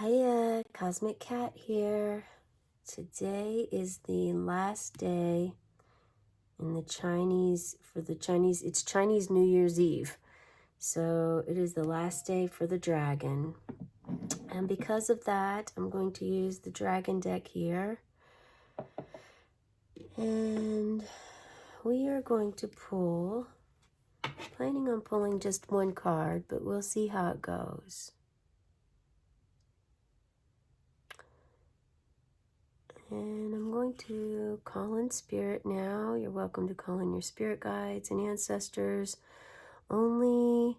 Hiya Cosmic Catt here. Today is the last day in the Chinese, it's Chinese New Year's Eve. So it is the last day for the dragon. And because of that, I'm going to use the dragon deck here. And we are going to pull, planning on pulling just one card, but we'll see how it goes. And I'm going to call in spirit now. You're welcome to call in your spirit guides and ancestors. Only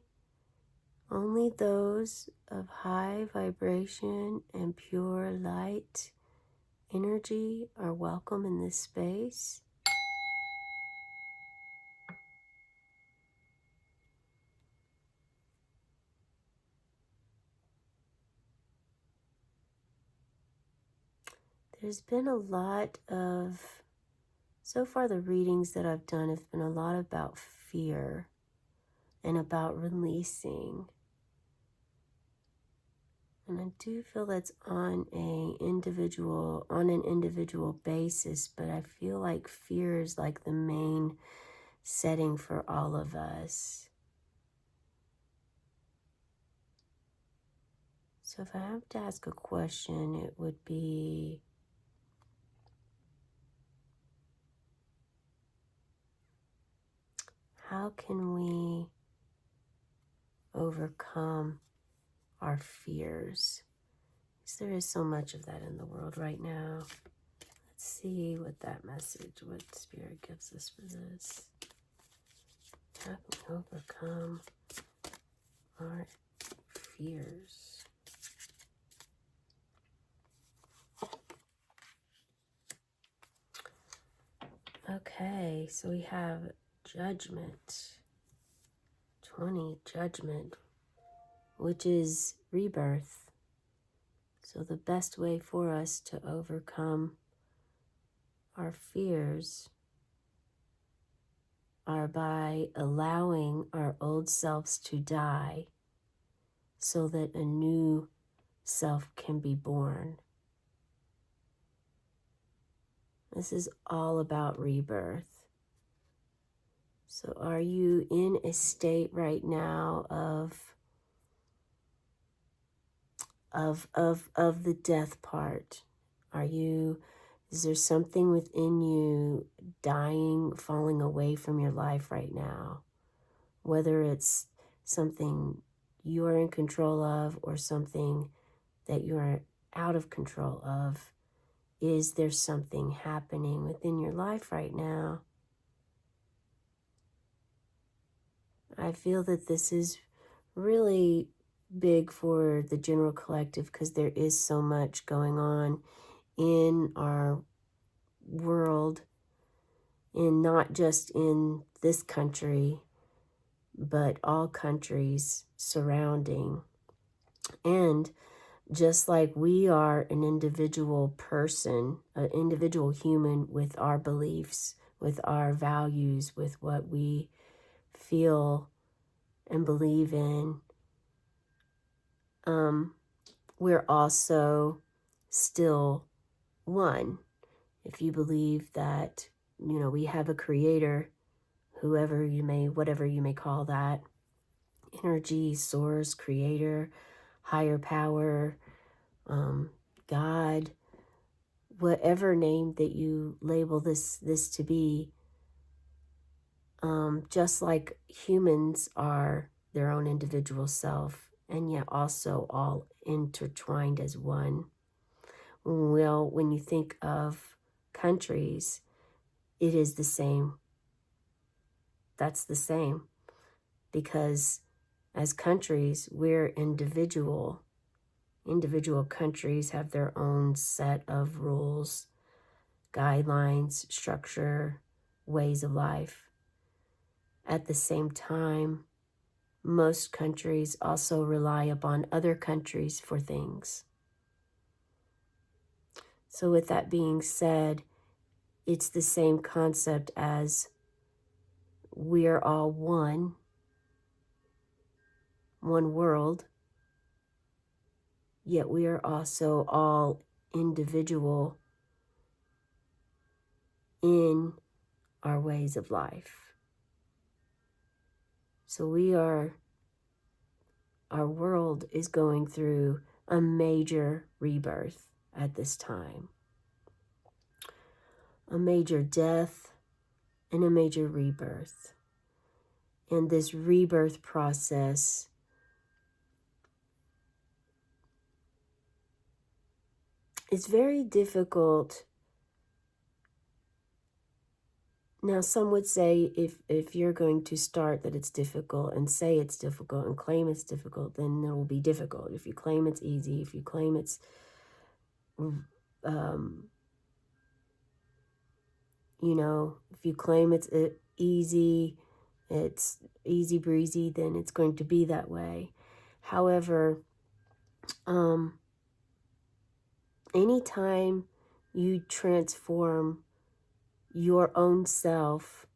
those of high vibration and pure light energy are welcome in this space. There's been a lot of, so far the readings that I've done have been a lot about fear and about releasing. And I do feel that's on an individual basis, but I feel like fear is like the main setting for all of us. So if I have to ask a question, it would be, how can we overcome our fears? Because there is so much of that in the world right now. Let's see what that message, what Spirit gives us for this. How can we overcome our fears? Okay, so we have Judgment. 20, Judgment, which is rebirth. So the best way for us to overcome our fears are by allowing our old selves to die so that a new self can be born. This is all about rebirth. So are you in a state right now of the death part? Is there something within you dying, falling away from your life right now? Whether it's something you're in control of or something that you're out of control of, is there something happening within your life right now? I feel that this is really big for the general collective because there is so much going on in our world, and not just in this country, but all countries surrounding. And just like we are an individual person, an individual human with our beliefs, with our values, with what we feel and believe in, we're also still one. If you believe that, we have a creator, whatever you may call that, energy, source, creator, higher power, God, whatever name that you label this to be, just like humans are their own individual self, and yet also all intertwined as one. Well, when you think of countries, it is the same. That's the same, because as countries, we're individual. Individual countries have their own set of rules, guidelines, structure, ways of life. At the same time, most countries also rely upon other countries for things. So with that being said, it's the same concept as we're all one world, yet we are also all individual in our ways of life. So our world is going through a major rebirth at this time. A major death and a major rebirth. And this rebirth process is very difficult. Now, some would say if you're going to start that it's difficult and say it's difficult and claim it's difficult, then it will be difficult. If you claim it's easy, if you claim it's, if you claim it's easy breezy, then it's going to be that way. However, anytime you transform your own self,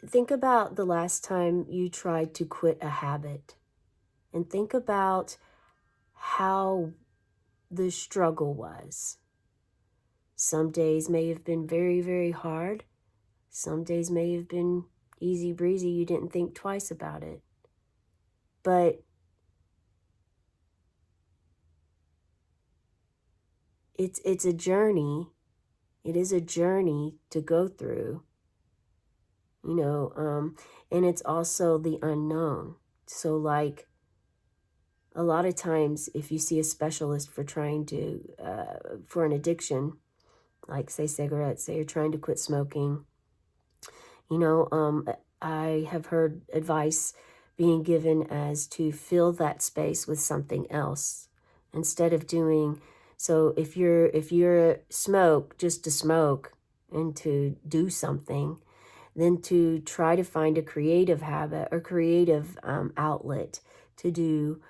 think about the last time you tried to quit a habit, and think about how the struggle was. Some days may have been very, very hard. Some days may have been easy breezy. You didn't think twice about it. But it's a journey. It is a journey to go through, and it's also the unknown. So like a lot of times if you see a specialist for trying to, for an addiction, like say cigarettes, say you're trying to quit smoking, I have heard advice being given as to fill that space with something else instead of doing. So if you're smoke just to smoke and to do something, then to try to find a creative habit or creative outlet to do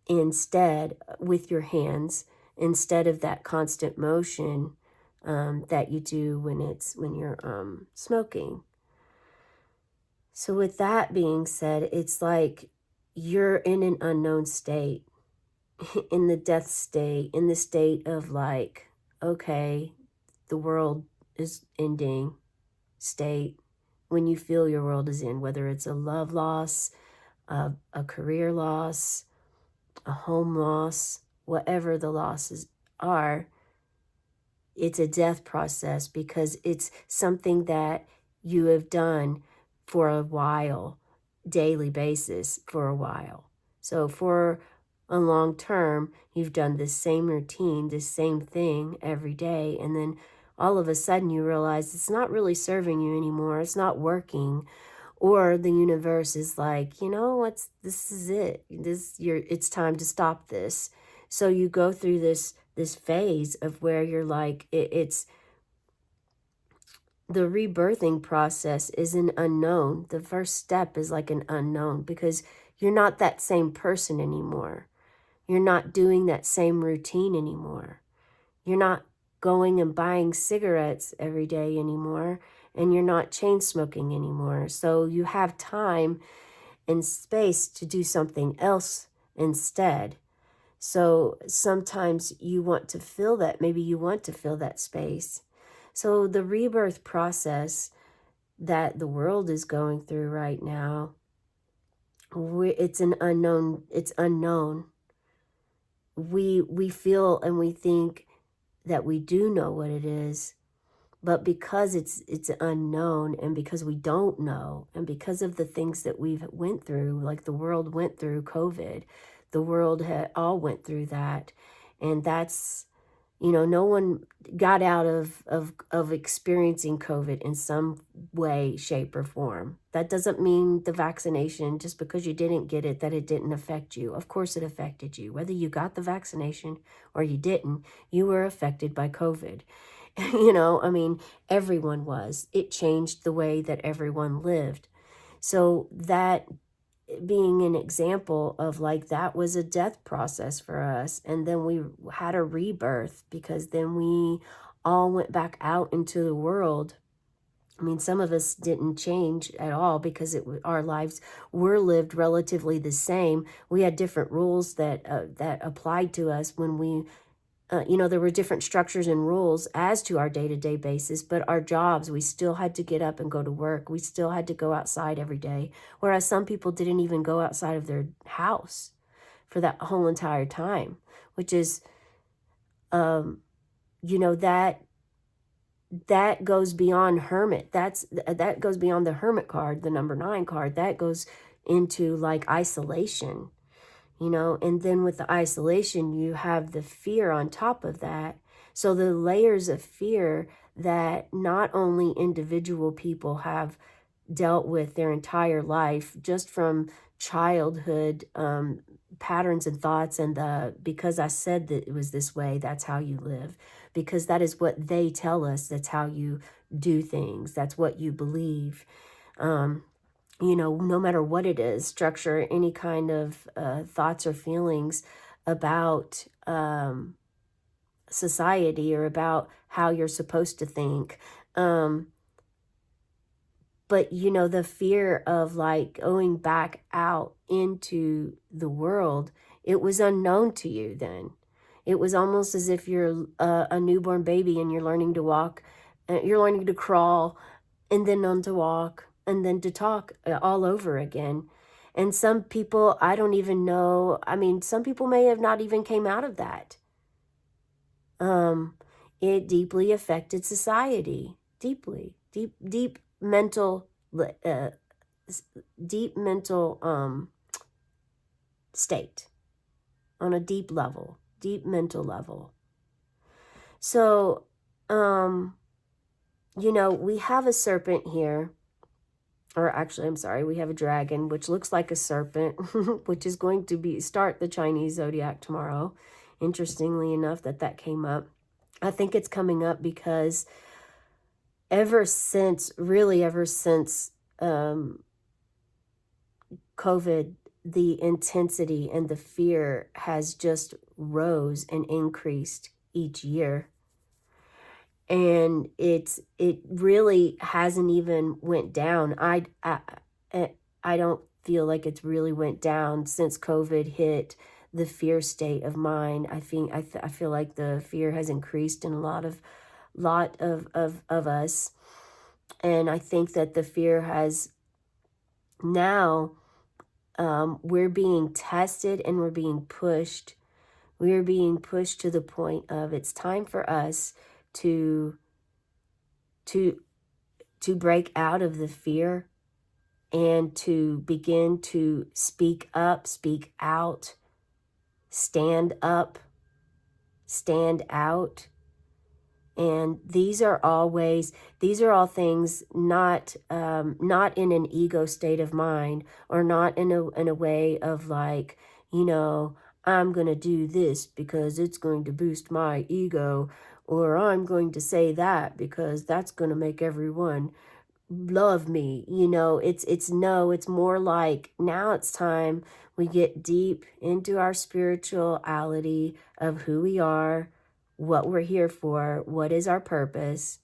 instead with your hands, instead of that constant motion that you do when you're smoking. So with that being said, it's like you're in an unknown state, in the death state, in the state of like, okay, the world is ending state, when you feel your world is in, whether it's a love loss, a career loss, a home loss, whatever the losses are, it's a death process because it's something that you have done for a while, daily basis for a while. So for a long term, you've done the same routine, the same thing every day, and then all of a sudden you realize it's not really serving you anymore, it's not working, or the universe is like, this is it. It's time to stop this. So you go through this phase of where you're like, it's the rebirthing process is an unknown. The first step is like an unknown because you're not that same person anymore. You're not doing that same routine anymore. You're not going and buying cigarettes every day anymore, and you're not chain smoking anymore. So you have time and space to do something else instead. So sometimes you want to fill that, maybe you want to fill that space. So the rebirth process that the world is going through right now, it's an unknown, it's unknown. We feel and we think that we do know what it is, but because it's unknown, and because we don't know, and because of the things that we've went through, like the world went through COVID, the world had all went through that, and that's, no one got out of experiencing COVID in some way, shape, or form. That doesn't mean the vaccination, just because you didn't get it, that it didn't affect you. Of course it affected you. Whether you got the vaccination or you didn't, you were affected by COVID. Everyone was. It changed the way that everyone lived. So that being an example of like, that was a death process for us. And then we had a rebirth because then we all went back out into the world I mean, some of us didn't change at all because our lives were lived relatively the same. We had different rules that applied to us when we, there were different structures and rules as to our day-to-day basis, but our jobs, we still had to get up and go to work. We still had to go outside every day, whereas some people didn't even go outside of their house for that whole entire time, which is, um, you know, that goes beyond hermit. That goes beyond the hermit card, the number 9 card. That goes into like isolation, and then with the isolation, you have the fear on top of that. So the layers of fear that not only individual people have dealt with their entire life, just from childhood, patterns and thoughts, and because I said that it was this way, that's how you live, because that is what they tell us, that's how you do things, that's what you believe. um, no matter what it is, structure, any kind of thoughts or feelings about society or about how you're supposed to think. Um, but, the fear of like going back out into the world, it was unknown to you then. It was almost as if you're a newborn baby and you're learning to walk, you're learning to crawl, and then on to walk, and then to talk all over again. And some people, I don't even know, I mean, some people may have not even came out of that. It deeply affected society, deeply, deep mental, uh, deep mental state, on a deep level, deep mental level. So, we have a serpent here. Or actually, I'm sorry, we have a dragon, which looks like a serpent, which is going to start the Chinese zodiac tomorrow. Interestingly enough, that came up. I think it's coming up because ever since COVID, the intensity and the fear has just rose and increased each year. And it really hasn't even went down. I don't feel like it's really went down since COVID hit the fear state of mind. I think I feel like the fear has increased in a lot of us, and I think that the fear has now, we're being tested and we're being pushed. We are being pushed to the point of it's time for us to to to break out of the fear and to begin to speak up, speak out, stand up, stand out. And these are all things not in an ego state of mind, or not in a way of like, I'm going to do this because it's going to boost my ego, or I'm going to say that because that's going to make everyone love me. It's more like now it's time we get deep into our spirituality of who we are, what we're here for, what is our purpose,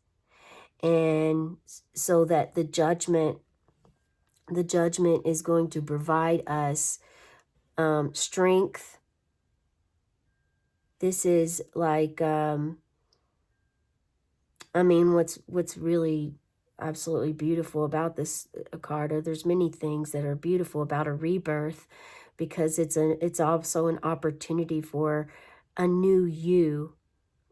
and so that the judgment is going to provide us strength. This is like, what's really absolutely beautiful about this card, or there's many things that are beautiful about a rebirth, because it's also an opportunity for a new you,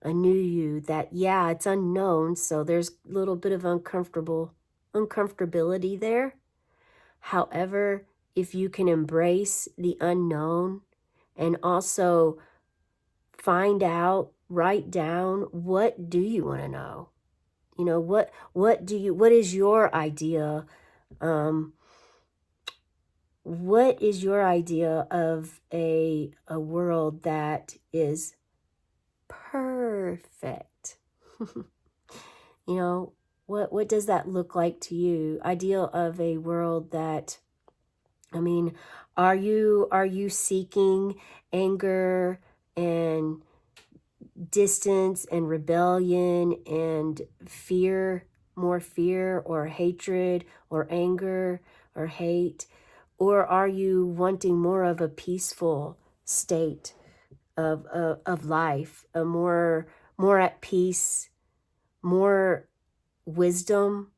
that, yeah, it's unknown, so there's a little bit of uncomfortability there. However, if you can embrace the unknown and also write down, what do you want to know? What is your idea? What is your idea of a world that is perfect? What does that look like to you? Ideal of a world that, are you seeking anger and distance and rebellion and fear more fear or hatred or anger or hate? Or are you wanting more of a peaceful state of life, a more at peace, more wisdom,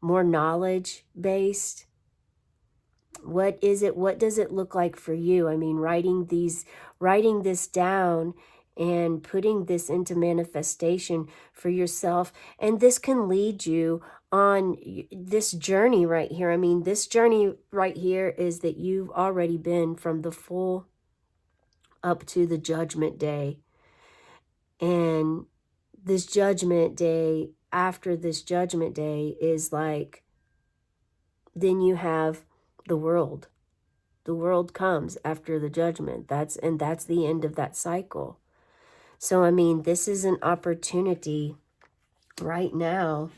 more knowledge based? What is it? What does it look like for you? I mean, writing this down and putting this into manifestation for yourself. And this can lead you on this journey right here. I mean, this journey right here is that you've already been from the full up to the judgment day. And this judgment day, after this judgment day, is like, then you have the world. The world comes after the judgment. That's the end of that cycle. So, I mean, this is an opportunity right now.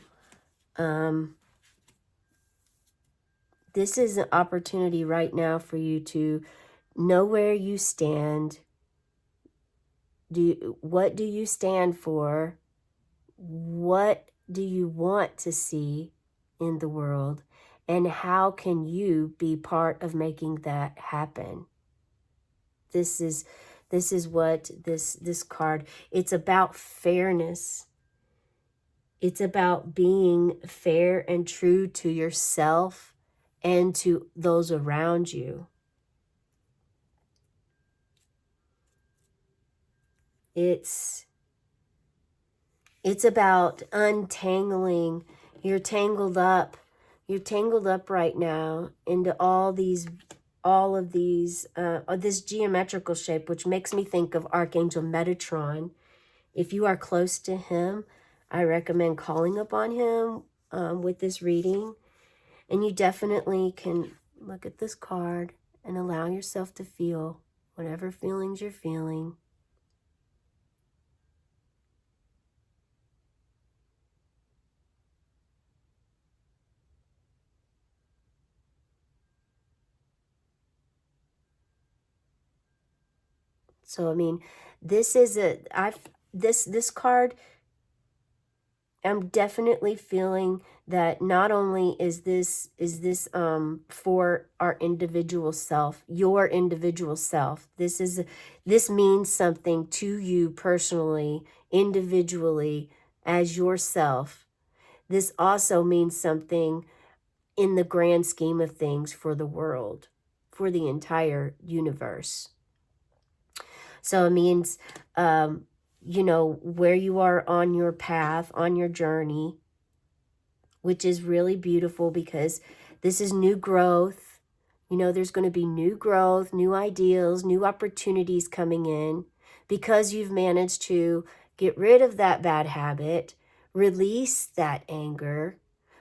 This is an opportunity right now for you to know where you stand. What do you stand for? What do you want to see in the world? And how can you be part of making that happen? This is what this card, it's about fairness. It's about being fair and true to yourself and to those around you. It's about untangling. You're tangled up right now into all of these, this geometrical shape, which makes me think of Archangel Metatron. If you are close to him, I recommend calling upon him with this reading. And you definitely can look at this card and allow yourself to feel whatever feelings you're feeling. So, I mean, this is this card, I'm definitely feeling that not only is this for our individual self, your individual self. This means something to you personally, individually, as yourself. This also means something in the grand scheme of things for the world, for the entire universe. So it means, where you are on your path, on your journey, which is really beautiful because this is new growth. There's going to be new growth, new ideals, new opportunities coming in because you've managed to get rid of that bad habit, release that anger,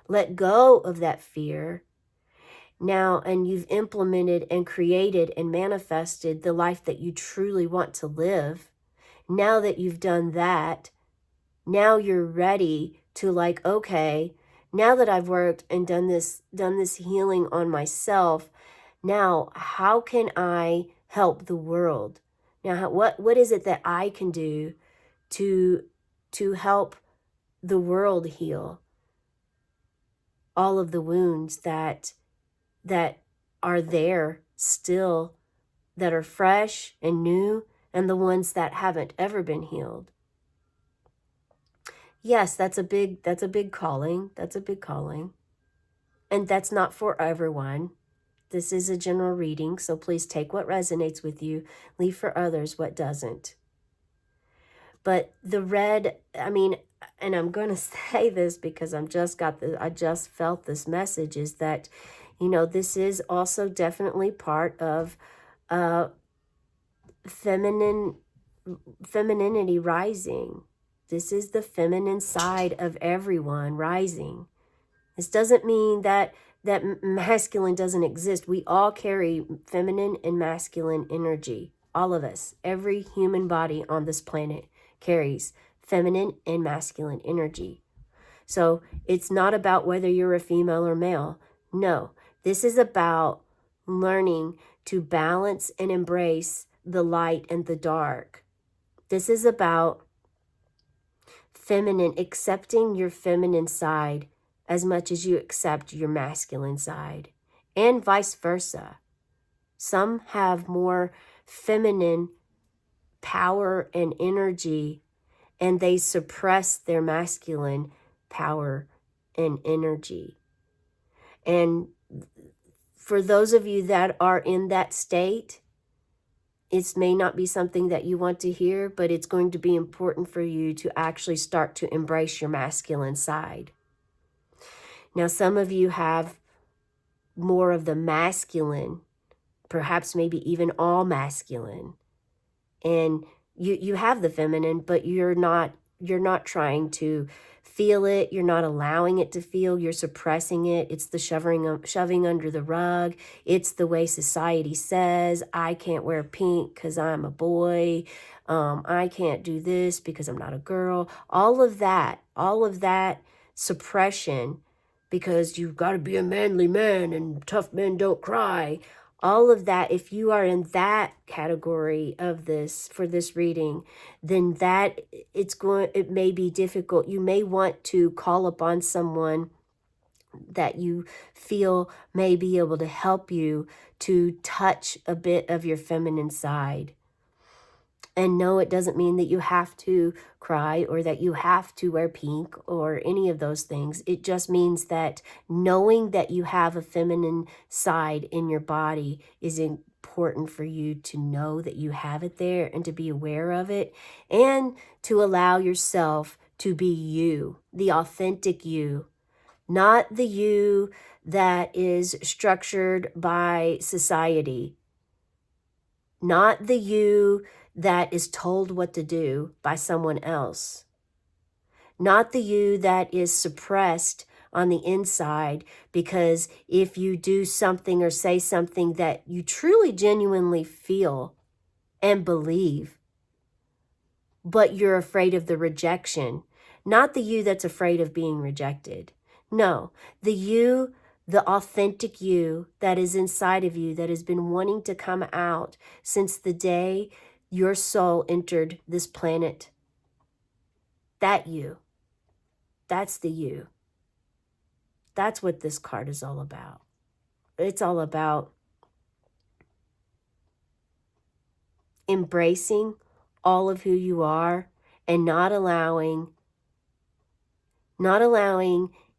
let go of that fear. Now, and you've implemented and created and manifested the life that you truly want to live. Now that you've done that, now you're ready to okay, now that I've worked and done this healing on myself, now how can I help the world? Now, what is it that I can do to help the world heal all of the wounds that are there still, that are fresh and new, and the ones that haven't ever been healed? Yes, that's a big calling. That's a big calling. And that's not for everyone. This is a general reading, so please take what resonates with you, leave for others what doesn't. But the red, I mean, and I'm going to say this because I just felt this message, is that, this is also definitely part of femininity rising. This is the feminine side of everyone rising. This doesn't mean that masculine doesn't exist. We all carry feminine and masculine energy. All of us, every human body on this planet carries feminine and masculine energy. So it's not about whether you're a female or male. No, this is about learning to balance and embrace the light and the dark. This is about accepting your feminine side as much as you accept your masculine side, and vice versa. Some have more feminine power and energy, and they suppress their masculine power and energy. And for those of you that are in that state, it may not be something that you want to hear, but it's going to be important for you to actually start to embrace your masculine side. Now, some of you have more of the masculine, perhaps maybe even all masculine, and you have the feminine, but you're not trying to feel it. You're not allowing it to feel. You're suppressing it. It's the shoving under the rug. It's the way society says, I can't wear pink because I'm a boy. I can't do this because I'm not a girl. All of that suppression, because you've got to be a manly man and tough men don't cry. All of that, if you are in that category of this, for this reading, then it may be difficult. You may want to call upon someone that you feel may be able to help you to touch a bit of your feminine side. And no, it doesn't mean that you have to cry or that you have to wear pink or any of those things. It just means that knowing that you have a feminine side in your body is important for you to know that you have it there and to be aware of it, and to allow yourself to be you, the authentic you, not the you that is structured by society, not the you that is told what to do by someone else, not the you that is suppressed on the inside, because if you do something or say something that you truly genuinely feel and believe, but you're afraid of the rejection, not the you that's afraid of being rejected. No, the authentic you that is inside of you, that has been wanting to come out since the day your soul entered this planet. That you. That's the you. That's what this card is all about. It's all about embracing all of who you are and not allowing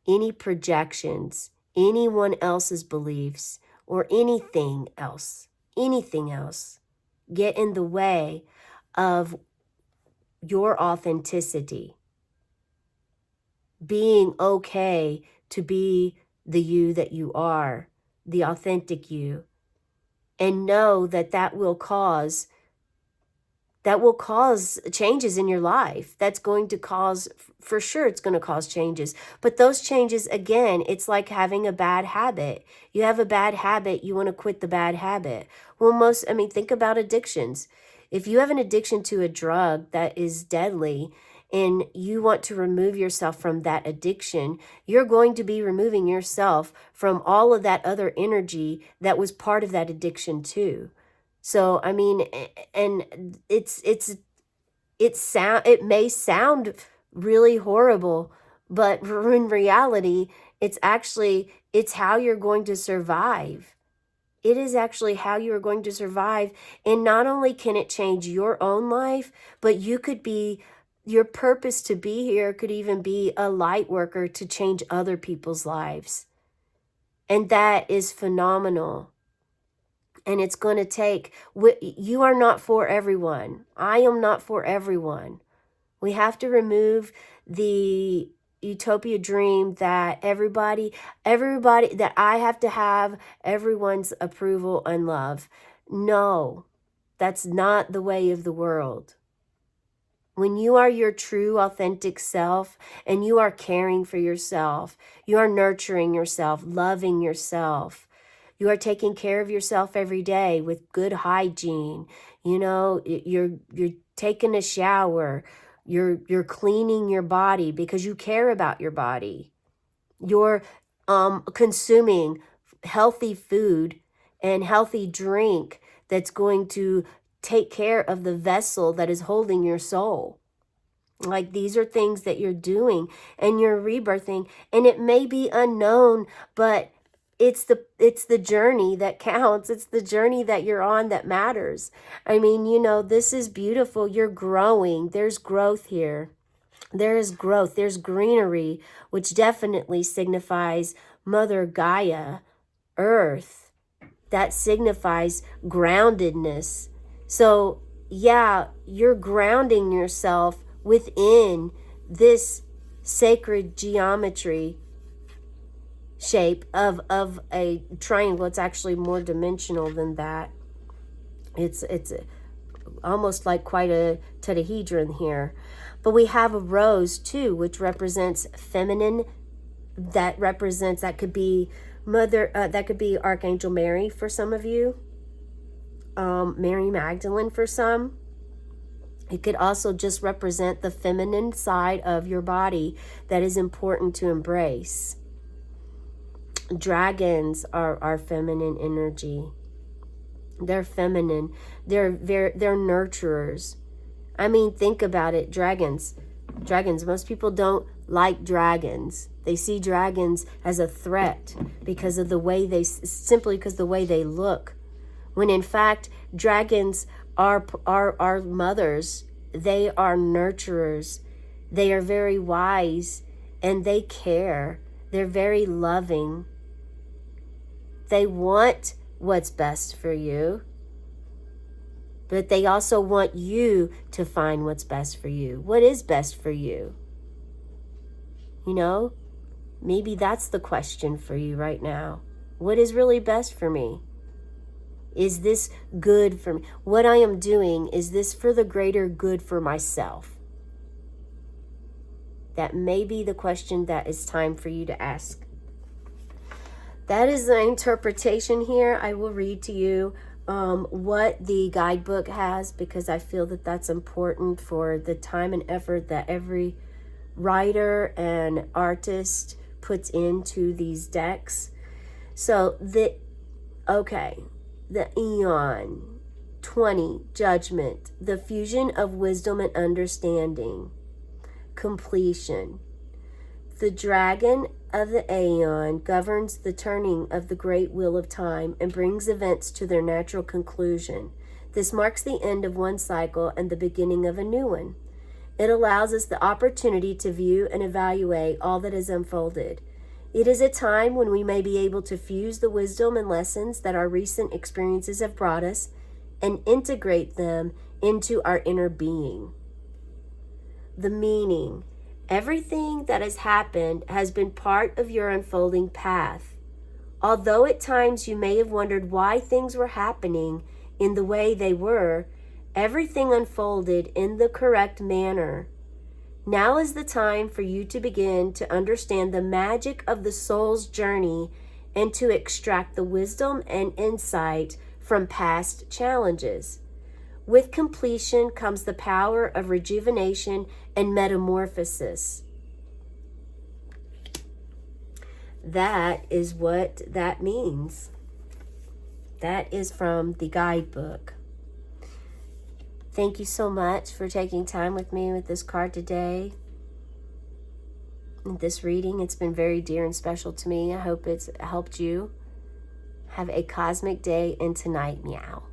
any projections, anyone else's beliefs, or anything else get in the way of your authenticity. Being okay to be the you that you are, the authentic you, and know that that will cause changes in your life. That's going to cause, for sure, it's going to cause changes. But those changes, again, it's like having a bad habit. You have a bad habit, you want to quit the bad habit. Well, think about addictions. If you have an addiction to a drug that is deadly and you want to remove yourself from that addiction, you're going to be removing yourself from all of that other energy that was part of that addiction too. So, and it may sound really horrible, but in reality, it's how you're going to survive. It is actually how you are going to survive. And not only can it change your own life, but your purpose to be here could even be a light worker to change other people's lives. And that is phenomenal. And it's going to take, you are not for everyone. I am not for everyone. We have to remove the utopia dream that everybody, that I have to have everyone's approval and love. No, that's not the way of the world. When you are your true, authentic self and you are caring for yourself, you are nurturing yourself, loving yourself, you are taking care of yourself every day with good hygiene. You're taking a shower. You're cleaning your body because you care about your body. You're consuming healthy food and healthy drink that's going to take care of the vessel that is holding your soul. Like, these are things that you're doing and you're rebirthing, and it may be unknown, but it's the journey that counts. It's the journey that you're on that matters. I mean, you know, this is beautiful. You're growing. There's growth here. There is growth. There's greenery, which definitely signifies Mother Gaia, Earth. That signifies groundedness. So, yeah, you're grounding yourself within this sacred geometry shape of a triangle. It's actually more dimensional than that. It's almost like quite a tetrahedron here. But we have a rose too, which represents feminine. That could be Mother, that could be Archangel Mary for some of you, Mary Magdalene for some. It could also just represent the feminine side of your body that is important to embrace. Dragons are feminine energy. They're feminine. They're nurturers. I mean, think about it. Dragons. Most people don't like dragons. They see dragons as a threat because of the way simply because the way they look. When in fact, dragons are mothers. They are nurturers. They are very wise and they care. They're very loving. They want what's best for you, but they also want you to find what's best for you. What is best for you? You know, maybe that's the question for you right now. What is really best for me? Is this good for me? What I am doing, is this for the greater good for myself? That may be the question that is time for you to ask. That is the interpretation here. I will read to you what the guidebook has, because I feel that that's important for the time and effort that every writer and artist puts into these decks. So the Eon, 20, Judgment, the fusion of wisdom and understanding, completion. The dragon of the Aeon governs the turning of the great wheel of time and brings events to their natural conclusion. This marks the end of one cycle and the beginning of a new one. It allows us the opportunity to view and evaluate all that is unfolded. It is a time when we may be able to fuse the wisdom and lessons that our recent experiences have brought us and integrate them into our inner being. The meaning. Everything that has happened has been part of your unfolding path. Although at times you may have wondered why things were happening in the way they were, everything unfolded in the correct manner. Now is the time for you to begin to understand the magic of the soul's journey and to extract the wisdom and insight from past challenges. With completion comes the power of rejuvenation and metamorphosis. That is what that means. That is from the guidebook. Thank you so much for taking time with me with this card today. This reading, it's been very dear and special to me. I hope it's helped you. Have a cosmic day and tonight, meow.